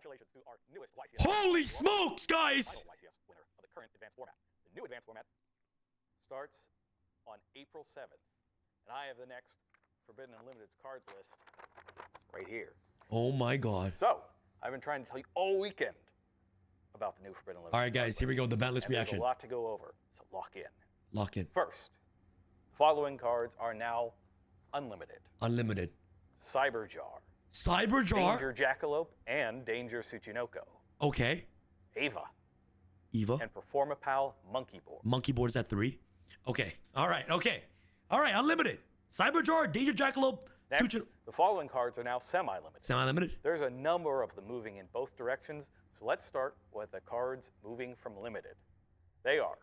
congratulations to our newest YCS. Holy smokes, guys! Final YCS winner of the current advanced format. The new advanced format starts on April 7th, and I have the next Forbidden Unlimited's cards list right here. Oh my god. So, I've been trying to tell you all weekend about the new Forbidden Unlimited. All right, guys, here we go. The ban list and reaction. There's a lot to go over, so lock in. Lock in. First, the following cards are now unlimited. Unlimited. Cyberjar, Cyberjar. Danger Jackalope, and Danger Tsuchinoko. Okay. Ava, Eva. and Performapal Monkey Board. Monkey board is at 3. Okay. All right. Okay. All right. Unlimited. Cyberjar, Danger Jackalope, Next, the following cards are now semi-limited. Semi-limited. There's a number of them moving in both directions, so let's start with the cards moving from limited. They are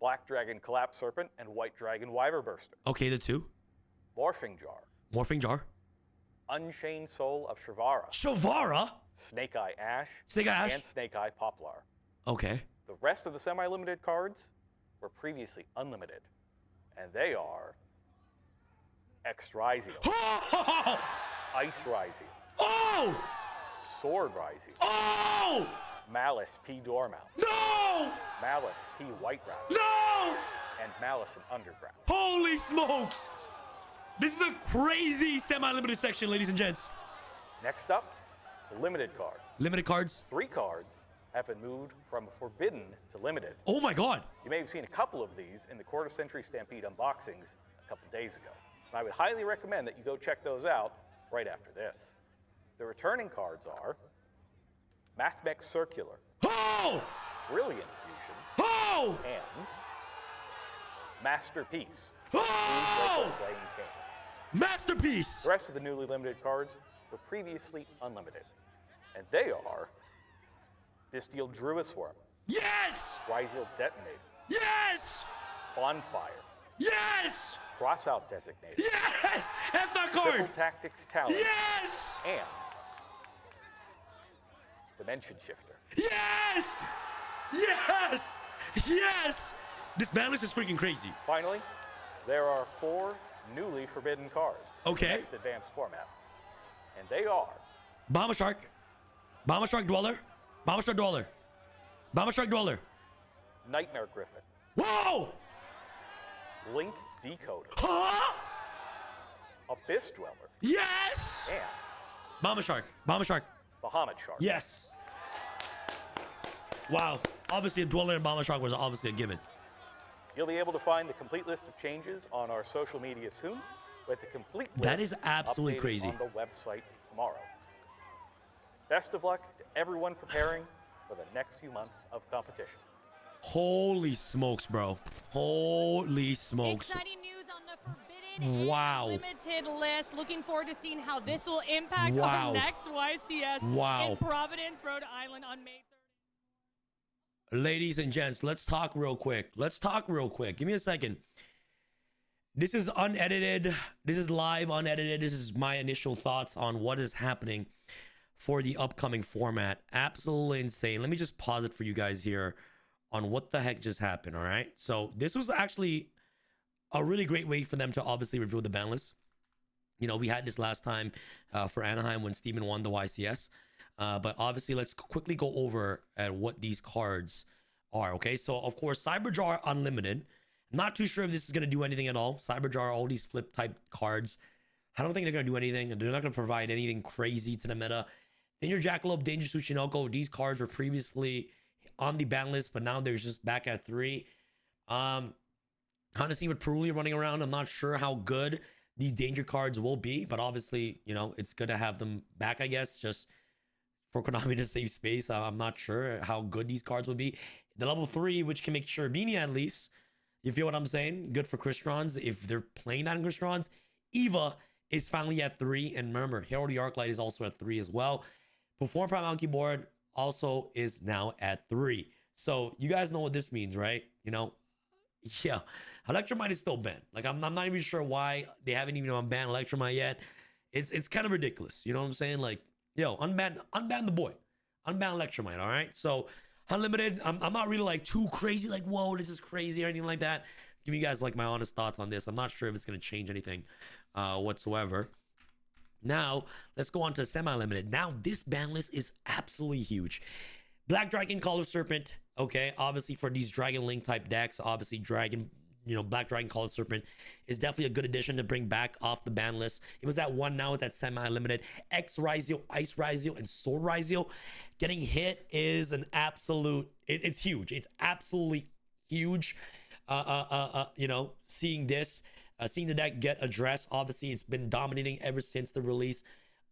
Black Dragon Collapse Serpent and White Dragon Wyverburster. Okay, the 2. Morphing Jar, Morphing Jar. Unchained Soul of Shavara, Shavara. Snake Eye Ash, Snake Eye Ash. and Snake Eye Poplar. Okay. The rest of the semi-limited cards were previously unlimited, and they are X-Ryziel, Oh! Ice Ryziel, Oh! Sword Ryziel, Oh! Malice P. Dormouse, No! Malice P. White Route, No! and Malice in Underground. Holy smokes! This is a crazy semi-limited section, ladies and gents. Next up, the limited cards. Limited cards. 3 cards have been moved from forbidden to limited. Oh my god. You may have seen a couple of these in the Quarter Century Stampede unboxings a couple days ago. And I would highly recommend that you go check those out right after this. The returning cards are Mathmech Circular, Oh! Brilliant Fusion, Oh! and Masterpiece, Oh! Draco Slaying King. Masterpiece. The rest of the newly limited cards were previously unlimited, and they are Bystial Druisworm, Yes! Ryziel Detonator, Yes! Bonfire, Yes! Crossout Designator, Yes! F that card! Triple Tactics Talent, Yes! and Dimension Shifter. Yes! Yes! Yes! This ban list is freaking crazy. Finally, there are 4 newly forbidden cards in Okay. the next advanced format, and they are Bomber Shark. Bomber Shark Dweller. Bomber Shark Dweller. Bomber Shark Dweller. Nightmare Griffin, Whoa! Link Decoder, Huh? Abyss Dweller, Yes! and Bomber Shark. Bomber Shark. Bahamut Shark. Yes. Wow. Obviously, a Dweller and Bomber Shark was obviously a given. You'll be able to find the complete list of changes on our social media soon, with the complete list That is absolutely updated crazy. on the website tomorrow. Best of luck to everyone preparing for the next few months of competition. Holy smokes, bro. Holy smokes. Exciting news on the Forbidden Wow. and Limited list. Looking forward to seeing how this will impact Wow. our next YCS Wow. in Providence, Rhode Island on May 30th. Ladies and gents, let's talk real quick. Let's talk real quick. Give me a second. This is unedited. This is live, unedited. This is my initial thoughts on what is happening for the upcoming format. Absolutely insane. Let me just pause it for you guys here on what the heck just happened, all right? So this was actually a really great way for them to obviously reveal the ban list. You know, we had this last time for Anaheim when Steven won the YCS. But obviously, let's quickly go over at what these cards are, okay? So, of course, Cyberjar Unlimited. Not too sure if this is going to do anything at all. Cyberjar, all these flip type cards. I don't think they're going to do anything. They're not going to provide anything crazy to the meta. Danger Jackalope, Danger Tsuchinoko. These cards were previously on the ban list, but now they're just back at 3. Honestly, with Perulia running around, I'm not sure how good these danger cards will be, but obviously, you know, it's good to have them back, I guess, just for Konami to save space. I'm not sure how good these cards will be. The level 3, which can make Cherubini at least. You feel what I'm saying? Good for Crystron if they're playing that in Crystron. Eva is finally at 3, and remember, Herald the Arclight is also at 3 as well. Perform Prime Monkey Board also is now at 3. So you guys know what this means, right? You know, yeah, Electromite is still banned. Like I'm not even sure why they haven't even unbanned Electromite yet. It's kind of ridiculous. You know what I'm saying? Like, yo, unban the boy, unban Electromite. All right. So Unlimited, I'm not really like too crazy. Like, whoa, this is crazy or anything like that. Give you guys like my honest thoughts on this. I'm not sure if it's gonna change anything whatsoever. Now, let's go on to semi-limited. Now, this ban list is absolutely huge. Black Dragon, Call of Serpent, okay? Obviously, for these Dragon Link type decks, obviously, Dragon, Black Dragon, Call of Serpent is definitely a good addition to bring back off the ban list. It was at 1, now it's at semi-limited. X Ryzeo, Ice Ryzeo, and Sword Ryzeo. Getting hit is an absolute, it's huge. It's absolutely huge. Seeing this, seeing the deck get addressed. Obviously, it's been dominating ever since the release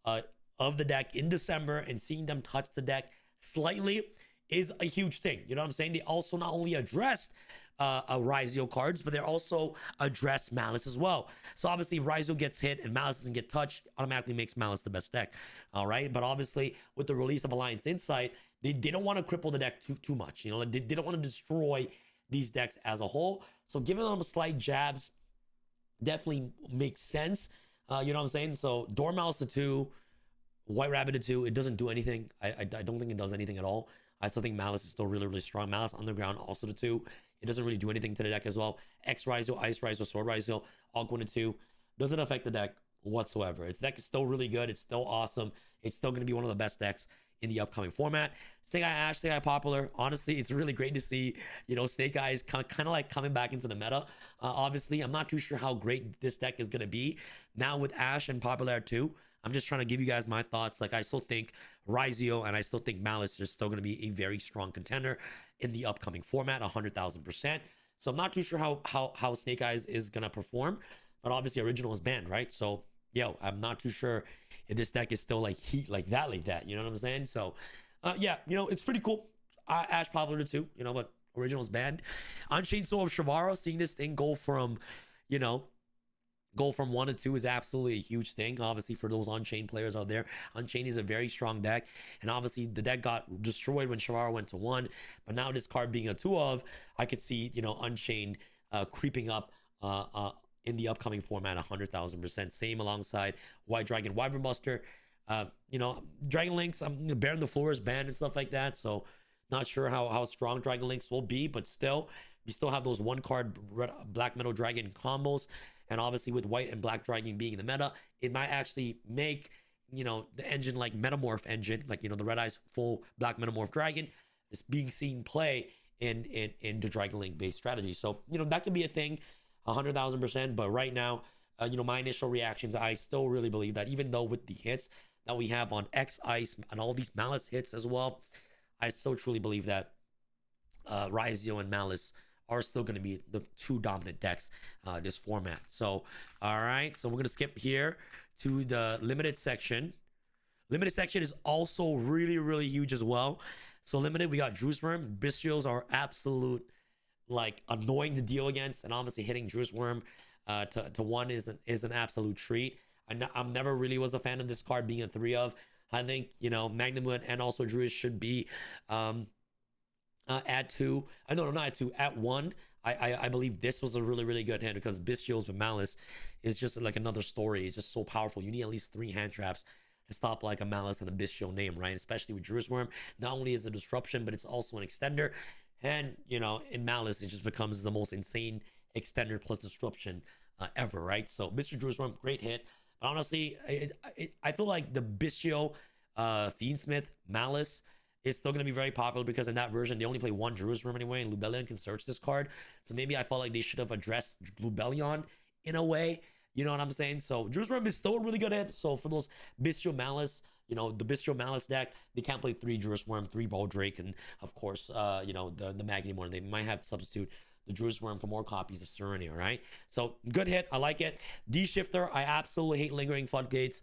of the deck in December, and seeing them touch the deck slightly is a huge thing. You know what I'm saying? They also not only addressed Ryzeo cards, but they're also addressed Malice as well. So obviously, Ryzeo gets hit and Malice doesn't get touched, automatically makes Malice the best deck. All right, but obviously, with the release of Alliance Insight, they don't want to cripple the deck too much. You know, they don't want to destroy these decks as a whole. So giving them slight jabs definitely makes sense. You know what I'm saying? So Dormouse to 2, White Rabbit to 2, it doesn't do anything. I don't think it does anything at all. I still think Malice is still really, really strong. Malice Underground also to 2. It doesn't really do anything to the deck as well. X Ryzeo, Ice Ryzeo, Sword Ryzeo, all going to 2. Doesn't affect the deck whatsoever. Its deck is still really good. It's still awesome. It's still going to be one of the best decks in the upcoming format. Snake Eye Ash, Snake Eye Popular. Honestly, it's really great to see, Snake Eye is kind of like coming back into the meta. Obviously, I'm not too sure how great this deck is going to be now with Ash and Popular too. I'm just trying to give you guys my thoughts. Like, I still think Ryzeo and I still think Malice is still going to be a very strong contender in the upcoming format, 100,000%. So I'm not too sure how Snake Eyes is going to perform, but obviously Original is banned, right? So, I'm not too sure if this deck is still like heat like that. You know what I'm saying? So, it's pretty cool. Ash Popular too, but Original is banned. Unchained Soul of Shavaro, seeing this thing go from 1 to 2 is absolutely a huge thing. Obviously, for those Unchained players out there, Unchained is a very strong deck. And obviously, the deck got destroyed when Shavaro went to 1. But now this card being a 2 of, I could see, Unchained creeping up in the upcoming format 100,000%. Same alongside White Dragon, Wyvern Buster. Dragon Links, Baron the Floor is banned and stuff like that. So, not sure how strong Dragon Links will be. But still, we still have those 1-card Black Metal Dragon combos. And obviously with White and Black Dragon being in the meta, it might actually make, the engine like Metamorph engine, like, the Red Eyes full Black Metamorph Dragon is being seen play in the Dragon Link based strategy. So, that could be a thing, 100,000%. But right now, my initial reactions, I still really believe that even though with the hits that we have on X Ice and all these Malice hits as well, I still truly believe that Ryzeo and Malice are still going to be the 2 dominant decks this format. So, all right. So we're going to skip here to the limited section. Limited section is also really, really huge as well. So limited, we got Juice Worm. Bystials are absolute, annoying to deal against. And obviously hitting Juice Worm to 1 is an absolute treat. I'm never really was a fan of this card being a 3 of. I think, Magnum and also Druid should be at 2. No, not at 2, at 1. I believe this was a really, really good hand because Bystials with Malice is just like another story. It's just so powerful. You need at least 3 hand traps to stop like a Malice and a Bystial name, right? Especially with Druid Worm. Not only is it a disruption, but it's also an extender. And, in Malice, it just becomes the most insane extender plus disruption ever, right? So Mr. Druid Worm, great hit. But honestly, I feel like the Bystial, Fiendsmith, Malice is still going to be very popular because in that version, they only play 1 Jerusalem anyway, and Lubellion can search this card. So maybe I felt like they should have addressed Lubellion in a way. You know what I'm saying? So Jerusalem is still a really good hit. So for those Bystial Malice, the Bystial Malice deck, they can't play 3 Jerusalem, 3 Baldrake, and of course, the Mag anymore. They might have to substitute the Jerusalem for more copies of Serenity, all right? So good hit. I like it. D-Shifter, I absolutely hate Lingering Floodgates.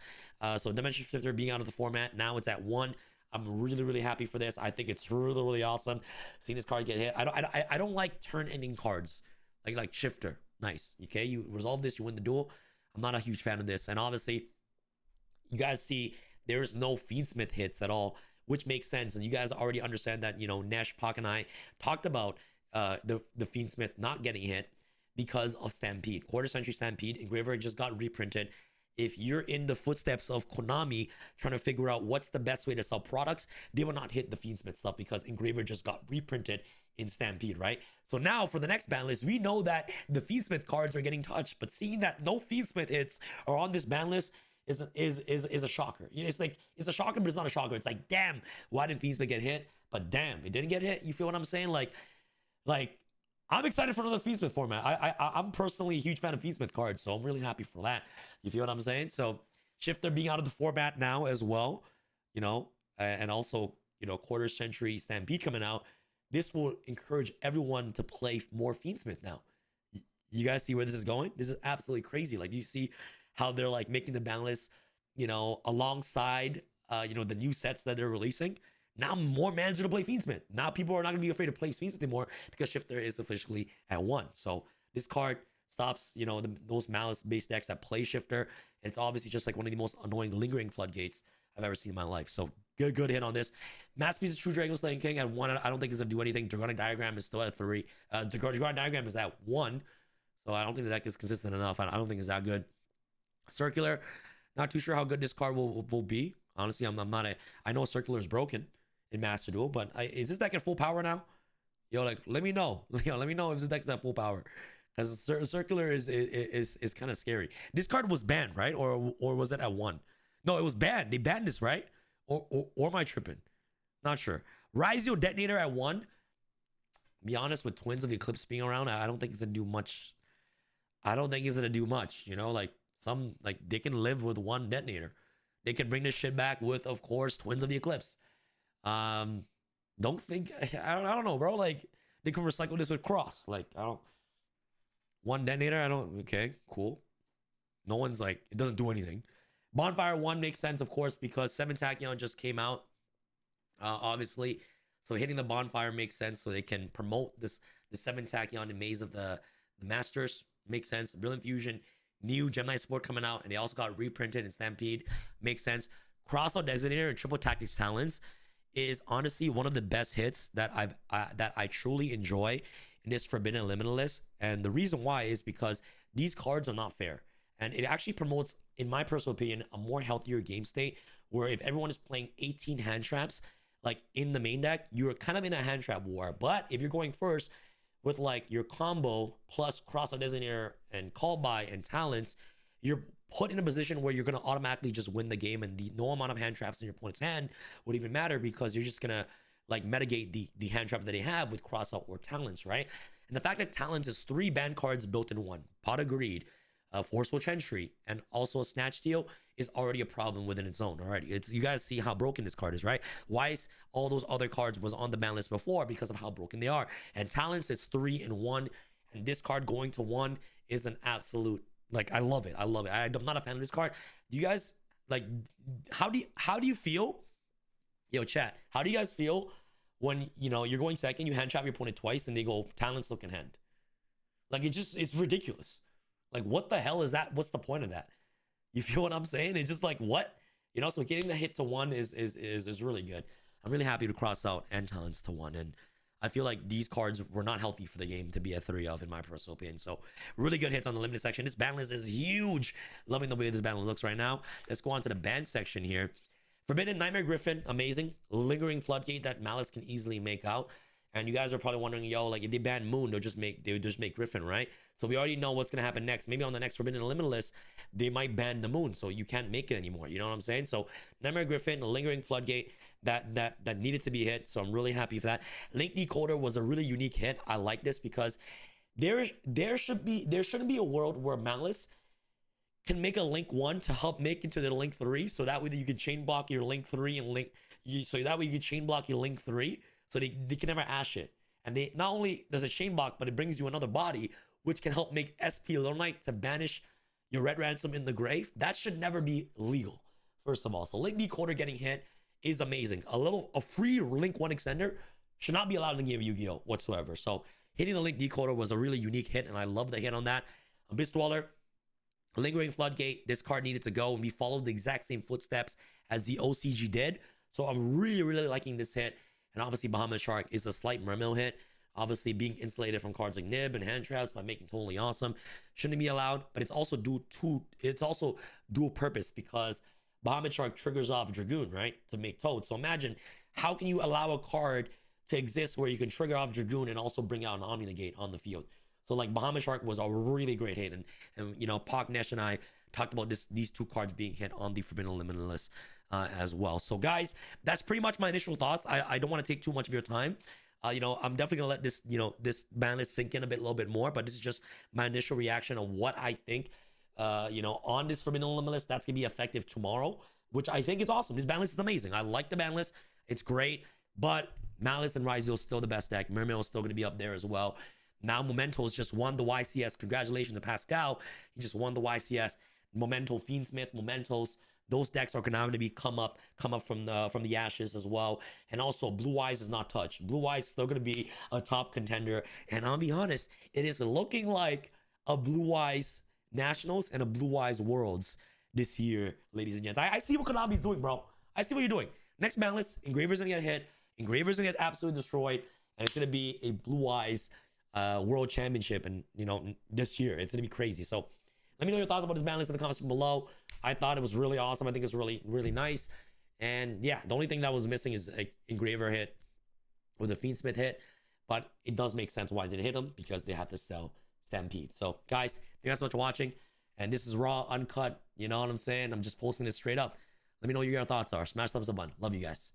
So Dimension Shifter being out of the format. Now it's at 1. I'm really, really happy for this. I think it's really, really awesome seeing this card get hit. I don't like turn-ending cards like Shifter. Nice. Okay, you resolve this, you win the duel. I'm not a huge fan of this. And obviously, you guys see there is no Fiendsmith hits at all, which makes sense. And you guys already understand that, Nash, Pak, and I talked about the Fiendsmith not getting hit because of Stampede. Quarter Century Stampede. Engraver just got reprinted. If you're in the footsteps of Konami trying to figure out what's the best way to sell products, they will not hit the Fiendsmith stuff because Engraver just got reprinted in Stampede, right? So now for the next ban list, we know that the Fiendsmith cards are getting touched, but seeing that no Fiendsmith hits are on this ban list is a shocker. You know, it's like it's a shocker, but it's not a shocker. It's like, damn, why didn't Fiendsmith get hit? But damn, it didn't get hit. You feel what I'm saying? Like I'm excited for another Fiendsmith format. I'm personally a huge fan of Fiendsmith cards, so I'm really happy for that. You feel what I'm saying? So Shifter being out of the format now as well, you know, and also, you know, quarter century Stampede coming out. This will encourage everyone to play more Fiendsmith now. You guys see where this is going? This is absolutely crazy. Like, do you see how they're like making the ban list, you know, alongside, you know, the new sets that they're releasing? Now more mans are to play Fiendsmith. Now people are not going to be afraid to play Fiendsmith anymore because Shifter is officially at 1. So this card stops, you know, those Malice-based decks that play Shifter. And it's obviously just like one of the most annoying lingering floodgates I've ever seen in my life. So good hit on this. Masterpiece of True Dragon Slaying King at 1. I don't think it's going to do anything. Dragonic Diagram is still at 3. Dragonic Diagram is at 1. So I don't think the deck is consistent enough. I don't think it's that good. Circular, not too sure how good this card will be. Honestly, I'm not I know Circular is broken in Master Duel, but is this deck at full power now? Yo, like, let me know. Yo, let me know if this deck is at full power. Because Circular is kind of scary. This card was banned, right? Or was it at 1? No, it was banned. They banned this, right? Or am I tripping? Not sure. Raizio Detonator at 1. Be honest, with Twins of the Eclipse being around, I don't think it's gonna do much. I don't think it's gonna do much. You know, like they can live with 1 detonator. They can bring this shit back with, of course, Twins of the Eclipse. Don't think I don't know, bro. Like they can recycle this with Cross. Like I don't 1 detonator. I don't. Okay, cool. No one's like it doesn't do anything. Bonfire 1 makes sense, of course, because 7 Tachyon just came out. Obviously, so hitting the Bonfire makes sense. So they can promote the 7 Tachyon in Maze of the Masters. Makes sense. Brilliant Fusion, new Gemini support coming out, and they also got reprinted in Stampede. Makes sense. Crossout Designator and Triple Tactics Talents is honestly one of the best hits that I truly enjoy in this Forbidden Limitless. And the reason why is because these cards are not fair. And it actually promotes, in my personal opinion, a more healthier game state where if everyone is playing 18 hand traps, like in the main deck, you're kind of in a hand trap war. But if you're going first with like your combo plus Crossout Designator and Call By and Talents, you're put in a position where you're going to automatically just win the game, and no amount of hand traps in your opponent's hand would even matter because you're just going to like mitigate the hand trap that they have with Crossout or Talents, right? And the fact that Talents is 3 ban cards built in 1, Pot of Greed, Forceful Chantry, and also a Snatch Steal is already a problem within its own already. It's, you guys see how broken this card is, right? Why is all those other cards was on the ban list before? Because of how broken they are. And Talents is 3 in 1, and this card going to 1 is an absolute, like, I love it. I love it. I'm not a fan of this card. Do you guys, like, how do you feel? Yo, chat, how do you guys feel when, you know, you're going second, you hand trap your opponent twice, and they go Talents look in hand? Like, it's ridiculous. Like, what the hell is that? What's the point of that? You feel what I'm saying? It's just like, what? You know, so getting the hit to 1 is really good. I'm really happy to cross out and Talents to 1. And I feel like these cards were not healthy for the game to be a 3 of, in my personal opinion. So really good hits on the limited section. This ban list is huge. Loving the way this ban list looks right now. Let's go on to the ban section here. Forbidden Nightmare Griffin, amazing. Lingering Floodgate that Malice can easily make out. And you guys are probably wondering, yo, like if they ban Moon, they would just make Griffin, right? So we already know what's gonna happen next. Maybe on the next Forbidden Limitless, they might ban the Moon, so you can't make it anymore. You know what I'm saying? So Nightmare Griffin, Lingering Floodgate, that needed to be hit. So I'm really happy for that. Link Decoder was a really unique hit. I like this because there shouldn't be a world where Malice can make a Link 1 to help make into the Link 3, so that way you can chain block your Link 3 and so that way you can chain block your Link 3. So they can never ash it. And they not only does it chain block, but it brings you another body, which can help make SP Little Knight to banish your Red Ransom in the grave. That should never be legal, first of all. So Link Decoder getting hit is amazing. A free Link 1 extender should not be allowed in the game of Yu-Gi-Oh! Whatsoever. So hitting the Link Decoder was a really unique hit, and I love the hit on that. Abyss Dweller, Lingering Floodgate, this card needed to go, and we followed the exact same footsteps as the OCG did. So I'm really, really liking this hit. And obviously, Bahamut Shark is a slight Mermill hit. Obviously, being insulated from cards like Nib and hand traps by making Totally Awesome shouldn't be allowed. But it's also dual purpose because Bahamut Shark triggers off Dragoon, right, to make Toad. So imagine, how can you allow a card to exist where you can trigger off Dragoon and also bring out an Omni Negate on the field? So like Bahamut Shark was a really great hit, and you know, Pak Nesh and I talked about these two cards being hit on the Forbidden Limitless as well. So guys, that's pretty much my initial thoughts. I don't want to take too much of your time. You know, I'm definitely gonna let this, you know, this ban list sink in a little bit more, but this is just my initial reaction on what I think, you know, on this Forbidden Limitless that's gonna be effective tomorrow, which I think is awesome. This ban list is amazing. I like the ban list. It's great, but Malice and Ryzeal is still the best deck. Mermail is still gonna be up there as well. Now Momento's just won the YCS. Congratulations to Pascal. He just won the YCS. Memento, Fiendsmith, Mementos. Those decks are now going to be come up from the ashes as well. And also, Blue Eyes is not touched. Blue Eyes is still going to be a top contender. And I'll be honest, it is looking like a Blue Eyes Nationals and a Blue Eyes Worlds this year, ladies and gents. I see what Konami's doing, bro. I see what you're doing. Next ban list, Engraver's going to get hit. Engraver's going to get absolutely destroyed. And it's going to be a Blue Eyes World Championship. And, you know, this year, it's going to be crazy. So, let me know your thoughts about this ban list in the comments below. I thought it was really awesome. I think it's really, really nice. And yeah, the only thing that was missing is an Engraver hit with a Fiendsmith hit. But it does make sense why they didn't hit them, because they have to sell Stampede. So guys, thank you guys so much for watching. And this is raw, uncut. You know what I'm saying? I'm just posting this straight up. Let me know what your thoughts are. Smash the thumbs up button. Love you guys.